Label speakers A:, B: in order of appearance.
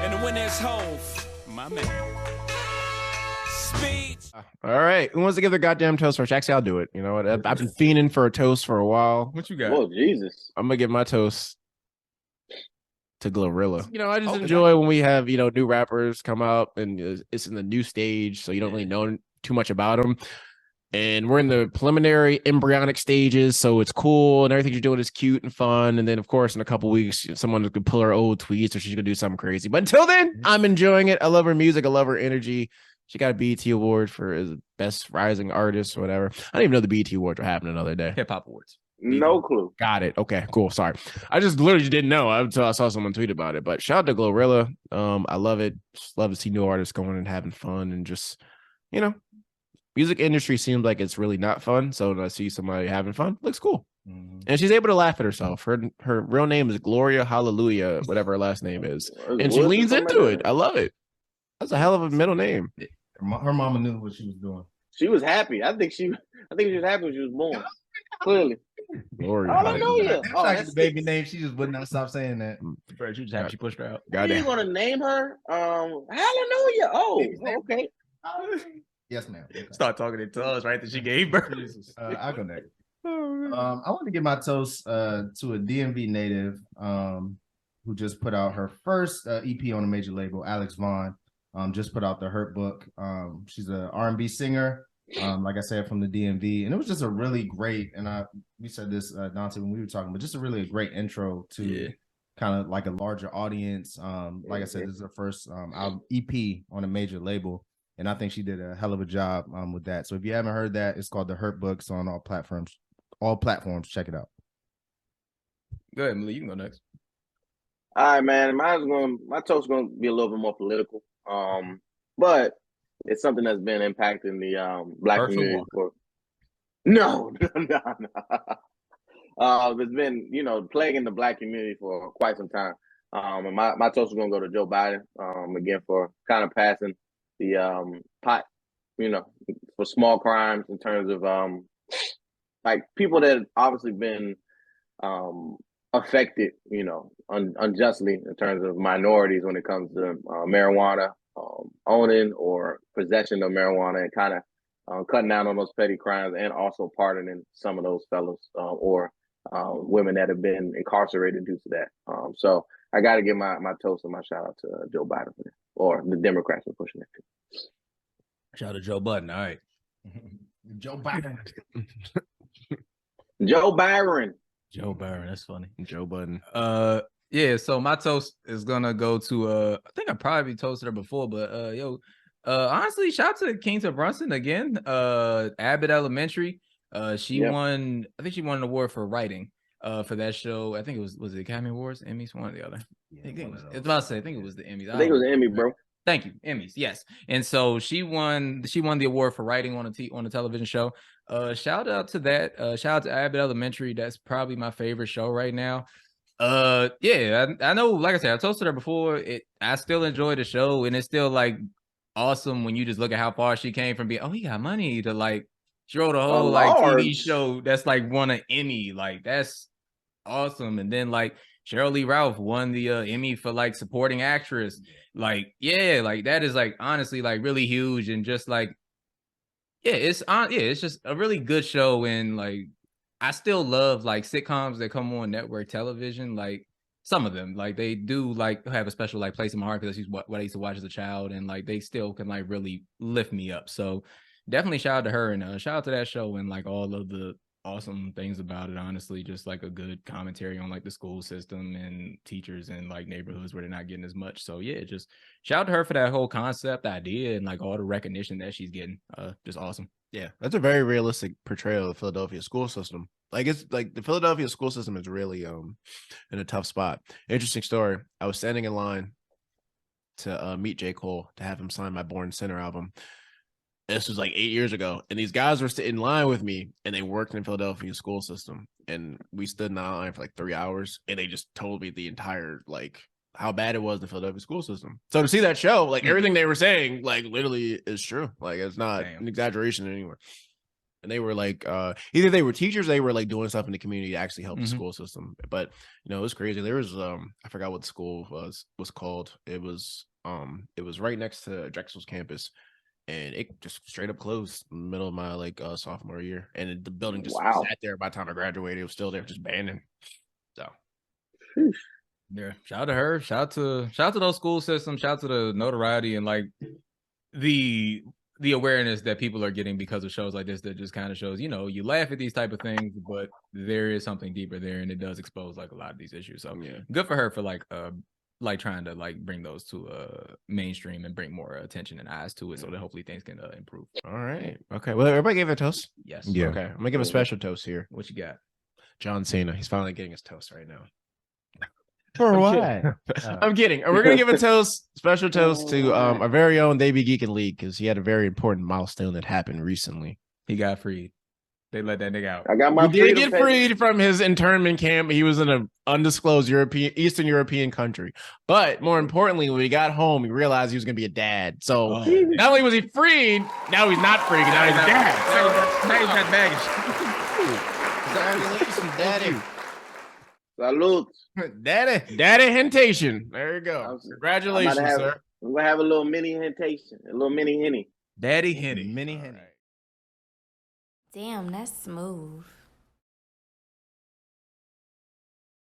A: And when there's Hove, my man. Speed.
B: All right. Who wants to give their goddamn toast first? Actually, I'll do it. You know what? I've been fiending for a toast for a while.
C: What you got?
D: Oh, Jesus.
B: I'm going to give my toast to GloRilla. You know, I just enjoy when we have, you know, new rappers come out and it's in the new stage. So you don't really know too much about them. And we're in the preliminary embryonic stages. So it's cool. And everything you're doing is cute and fun. And then, of course, in a couple weeks, someone could pull her old tweets or she's going to do something crazy. But until then, I'm enjoying it. I love her music. I love her energy. She got a BET award for best rising artist or whatever. I didn't even know the BET awards were happening the other day.
C: Hip Hop Awards.
D: No clue.
B: Got it. Okay, cool. Sorry. I just literally didn't know until I saw someone tweet about it. But shout out to GloRilla. I love it. Just love to see new artists going and having fun and just, you know, music industry seems like it's really not fun. So when I see somebody having fun, looks cool. Mm-hmm. And she's able to laugh at herself. Her real name is Gloria Hallelujah, whatever her last name is. And she leans into it. I love it. That's a hell of a middle name.
E: Her mama knew what she was doing.
D: She was happy. I think she was happy when she was born. Clearly.
B: Gloria.
D: Hallelujah.
E: That's like the baby name. She just would not stop saying that.
C: Bro, she just happy she pushed her out.
D: What are you gonna name her? Hallelujah. Oh, okay.
E: Yes, ma'am. Okay.
C: Start talking in tongues right that she gave birth.
E: I'll go next. I want to give my toast to a DMV native who just put out her first EP on a major label, Alex Vaughn. Just put out the Hurt book. She's an R&B singer, like I said, from the DMV. And it was just a really great, and we said this, Dante, when we were talking, but just a really great intro to kind of like a larger audience. Like I said, this is her first EP on a major label. And I think she did a hell of a job with that. So if you haven't heard that, it's called The Hurt Books on all platforms. All platforms, check it out.
C: Go ahead, Malik. You can go next.
D: All right, man. My toast is gonna be a little bit more political. But it's something that's been impacting the black community for no. It's been, you know, plaguing the black community for quite some time. And my toast is gonna go to Joe Biden again for kind of passing the pot, you know, for small crimes in terms of like people that have obviously been affected, you know, unjustly in terms of minorities when it comes to marijuana, owning or possession of marijuana, and kind of cutting down on those petty crimes, and also pardoning some of those fellows or women that have been incarcerated due to that. So I got to give my toast and my shout out to Joe Biden for that, or the Democrats for pushing it too.
C: Shout out to Joe Budden. All right.
E: Joe Biden.
D: Joe Byron.
C: Joe Byron, that's funny.
B: Joe Budden.
C: Yeah, so my toast is gonna go to I think I probably toasted her before, but honestly, shout out to Quinta Brunson again. Abbott Elementary. She won, I think she won an award for writing for that show. I think it was the Academy Awards, Emmys, one or the other. I think it was the Emmys.
D: I think it was the Emmy, bro.
C: Thank you, Emmys. Yes, and so she won the award for writing on a television show. Shout out to that. Shout out to Abbott Elementary. That's probably my favorite show right now. I know, like I said, I toasted her before. I still enjoy the show, and it's still like awesome when you just look at how far she came from being, he got money, to like she wrote a whole TV show that's like won an Emmy. Like that's awesome. And then like Cheryl Lee Ralph won the Emmy for like supporting actress. Like, yeah, like that is like honestly like really huge, and just like it's just a really good show. And like I still love like sitcoms that come on network television. Like some of them, like they do like have a special like place in my heart because that's what I used to watch as a child, and like they still can like really lift me up. So definitely shout out to her, and shout out to that show and like all of the awesome things about it. Honestly, just like a good commentary on like the school system and teachers and like neighborhoods where they're not getting as much. So yeah, just shout out to her for that whole concept idea and like all the recognition that she's getting. Just awesome.
B: Yeah, that's a very realistic portrayal of the Philadelphia school system. Like it's like the Philadelphia school system is really in a tough spot. Interesting story. I was standing in line to meet J. Cole to have him sign my Born Sinner album. This was like 8 years ago, and these guys were sitting in line with me, and they worked in the Philadelphia school system, and we stood in the line for like 3 hours, and they just told me the entire like how bad it was in the Philadelphia school system. So to see that show, like everything they were saying, like literally is true. Like it's not an exaggeration anywhere. And they were like, either they were teachers, they were like doing stuff in the community to actually help the school system. But you know, it was crazy. There was I forgot what the school was called. It was right next to Drexel's campus, and it just straight up closed in the middle of my like sophomore year. And the building just sat there by the time I graduated. It was still there, just abandoned. So
C: yeah, shout out to her. Shout out to those school systems. Shout out to the notoriety and like the awareness that people are getting because of shows like this that just kind of shows, you know, you laugh at these type of things, but there is something deeper there, and it does expose like a lot of these issues. So yeah, good for her for like trying to like bring those to mainstream and bring more attention and eyes to it, so that hopefully things can improve.
B: All right, okay. Well, everybody gave a toast.
C: Yes.
B: Yeah. Okay, I'm gonna give a special toast here.
C: What you got?
B: John Cena. He's finally getting his toast right now.
E: For what?
B: I'm kidding. We're gonna give a special toast to our very own They Be Geeking League, because he had a very important milestone that happened recently.
C: He got freed. They let that nigga out.
D: I got my
B: He did get freed from his internment camp. He was in an undisclosed Eastern European country. But more importantly, when he got home, he realized he was gonna be a dad. So not only was he freed, now he's not freed. Now he's dad.
C: Now he's got baggage.
B: Congratulations, daddy.
D: Salute.
B: Daddy hentation. There you go. Congratulations, sir.
D: We're gonna have a little mini hentation, a little mini henny.
C: Daddy henny.
E: Mini henny.
F: Damn, that's smooth.